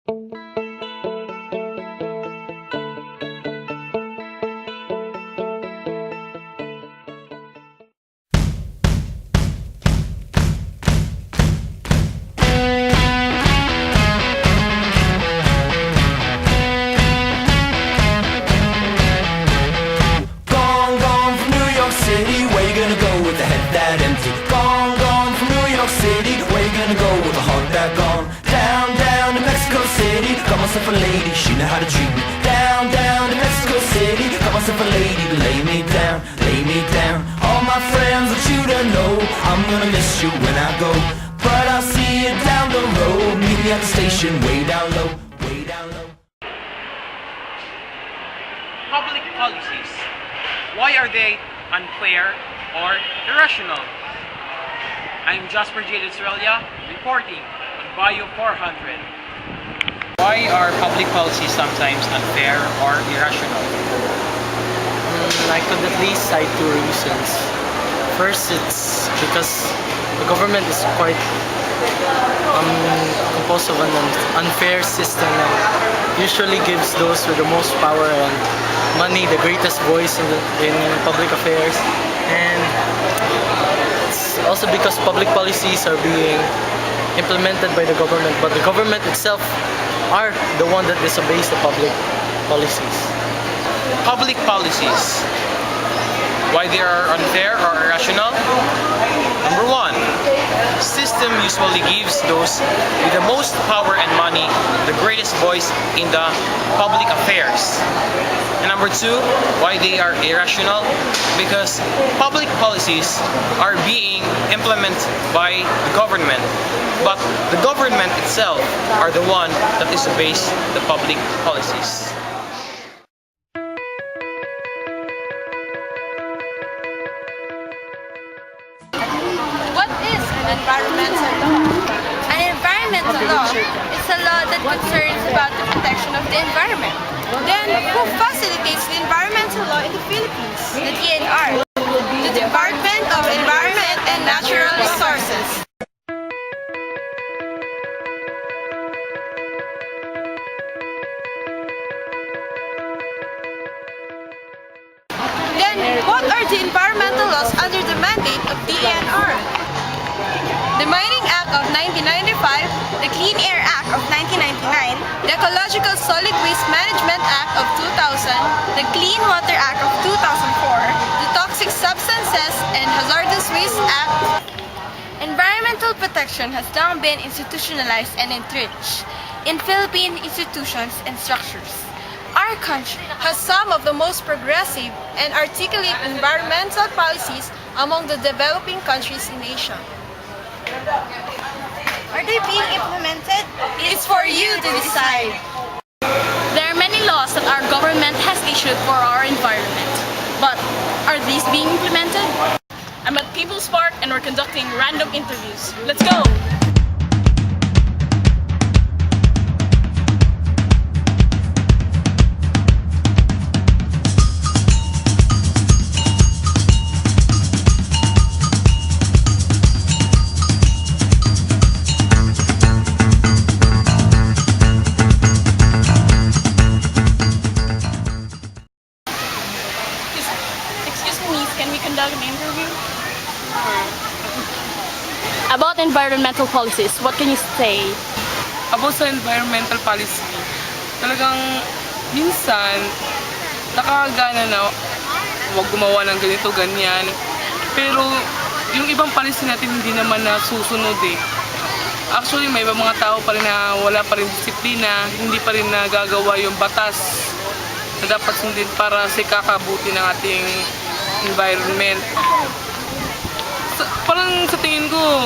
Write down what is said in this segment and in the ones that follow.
Gone from New York City, where you gonna go with a head that empty? Gone from New York City, where you gonna go with a heart that gone? Down to Mexico City, got myself a lady, she know how to treat me. Down to Mexico City, got myself a lady to lay me down, lay me down. All my friends want you to know, I'm gonna miss you when I go, but I'll see you down the road. Meet me at the station, way down low, way down low. Public policies. Why are they unfair or irrational? I'm Jasper J. Australia, reporting on Bio 400. Why are public policies sometimes unfair or irrational? I could at least cite two reasons. First, it's because the government is quite composed of an unfair system that usually gives those with the most power and money the greatest voice in public affairs. And it's also because public policies are being implemented by the government, but the government itself are the one that disobeys the public policies. Public policies. Why they are unfair or irrational? Number one, system usually gives those with the most power and money the greatest voice in the public affairs. And number two, why they are irrational? Because public policies are being implemented by the government, but the government itself are the one that disobeys the public policies. What is an environmental law? An environmental law is a law that concerns about the protection of the environment. Then, who facilitates the environmental law in the Philippines? The DNR, the Department of Environment and Natural Resources. Then, what are the environmental laws under the mandate of DENR? The Mining Act of 1995, the Clean Air Act of 1999, the Ecological Solid Waste Management Act of 2000, the Clean Water Act of 2004, the Toxic Substances and Hazardous Waste Act. Environmental protection has long been institutionalized and entrenched in Philippine institutions and structures. Our country has some of the most progressive and articulate environmental policies among the developing countries in Asia. Are they being implemented? It's for you to decide. There are many laws that our government has issued for our environment. But are these being implemented? I'm at People's Park and we're conducting random interviews. Let's go! Can we conduct an interview? About environmental policies, what can you say? About sa environmental policy, talagang minsan nakakagana na huwag gumawa ng ganito, ganyan. Pero yung ibang policy natin hindi naman nasusunod eh. Actually, may ibang mga tao pa rin na wala pa rin disiplina, hindi pa rin nagagawa yung batas na dapat sundin para sa kakabuti ng ating environment. Parang sa tingin ko,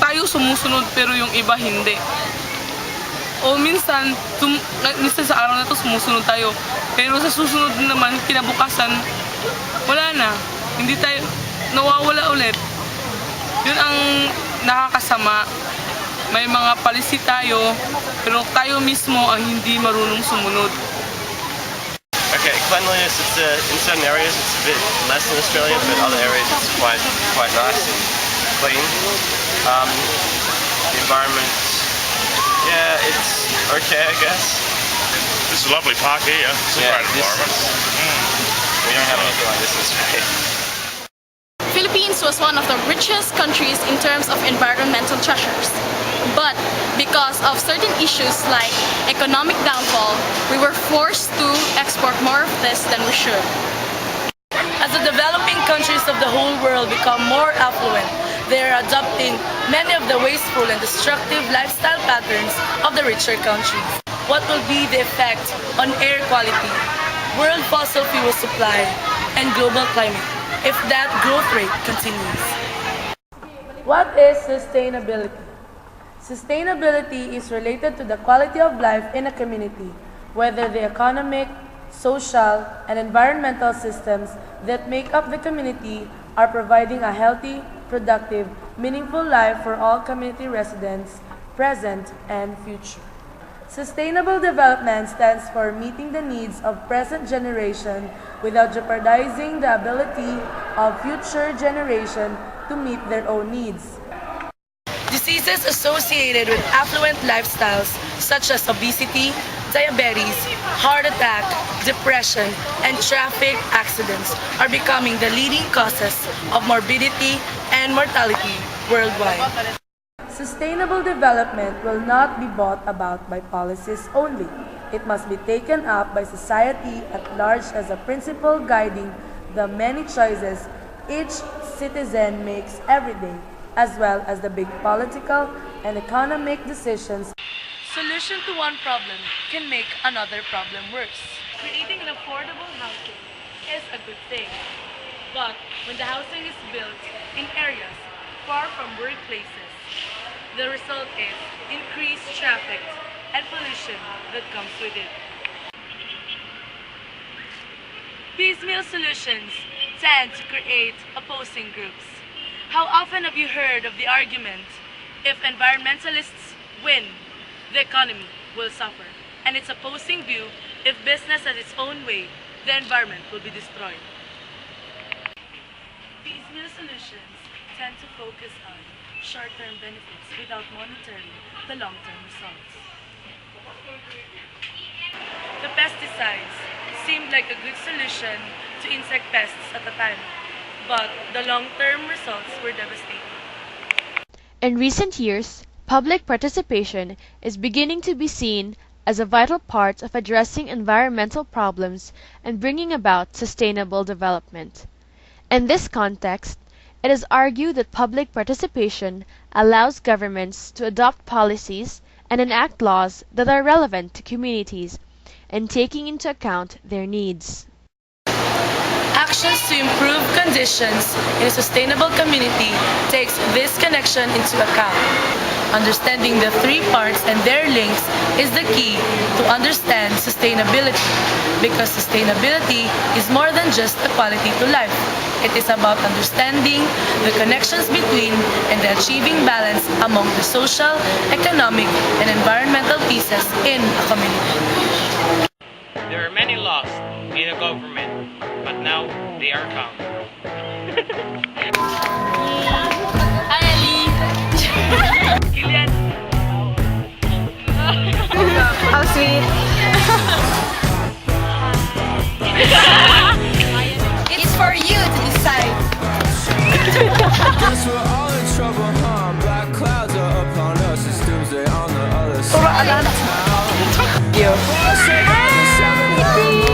tayo sumusunod pero yung iba hindi. O minsan sa araw na to sumusunod tayo, pero sa susunod naman, kinabukasan, wala na. Hindi tayo, nawawala ulit. Yun ang nakakasama. May mga policy tayo, pero tayo mismo ang hindi marunong sumunod. Okay, cleanliness, in certain areas it's a bit less than Australia, but other areas it's quite nice and clean. The environment, yeah, it's okay, I guess. This is a lovely park here. It's a Yeah, great environment. We don't have anything like this in Australia. Philippines was one of the richest countries in terms of environmental treasures. But because of certain issues like economic downfall, we were forced to export more of this than we should. As the developing countries of the whole world become more affluent, they are adopting many of the wasteful and destructive lifestyle patterns of the richer countries. What will be the effect on air quality, world fossil fuel supply, and global climate if that growth rate continues? What is sustainability? Sustainability is related to the quality of life in a community, whether the economic, social, and environmental systems that make up the community are providing a healthy, productive, meaningful life for all community residents, present and future. Sustainable development stands for meeting the needs of present generation without jeopardizing the ability of future generation to meet their own needs. Diseases associated with affluent lifestyles such as obesity, diabetes, heart attack, depression, and traffic accidents are becoming the leading causes of morbidity and mortality worldwide. Sustainable development will not be brought about by policies only. It must be taken up by society at large as a principle guiding the many choices each citizen makes every day, as well as the big political and economic decisions. Solution to one problem can make another problem worse. Creating an affordable housing is a good thing. But when the housing is built in areas far from workplaces, the result is increased traffic and pollution that comes with it. Piecemeal solutions tend to create opposing groups. How often have you heard of the argument, if environmentalists win, the economy will suffer, and its opposing view, if business has its own way, the environment will be destroyed. Piecemeal solutions tend to focus on short-term benefits without monitoring the long-term results. The pesticides seemed like a good solution to insect pests at the time, but the long-term results were devastating. In recent years, public participation is beginning to be seen as a vital part of addressing environmental problems and bringing about sustainable development. In this context, it is argued that public participation allows governments to adopt policies and enact laws that are relevant to communities and taking into account their needs. Actions to improve conditions in a sustainable community takes this connection into account. Understanding the three parts and their links is the key to understand sustainability, because sustainability is more than just a quality to life. It is about understanding the connections between and the achieving balance among the social, economic, and environmental pieces in a community. There are many lost in a government, but now they are found. Hi, Ali! Kilian, How sweet. It's for you to decide. Guess we're all in trouble, huh? Black clouds are upon us. It's doomsday on the other side of town. Hi!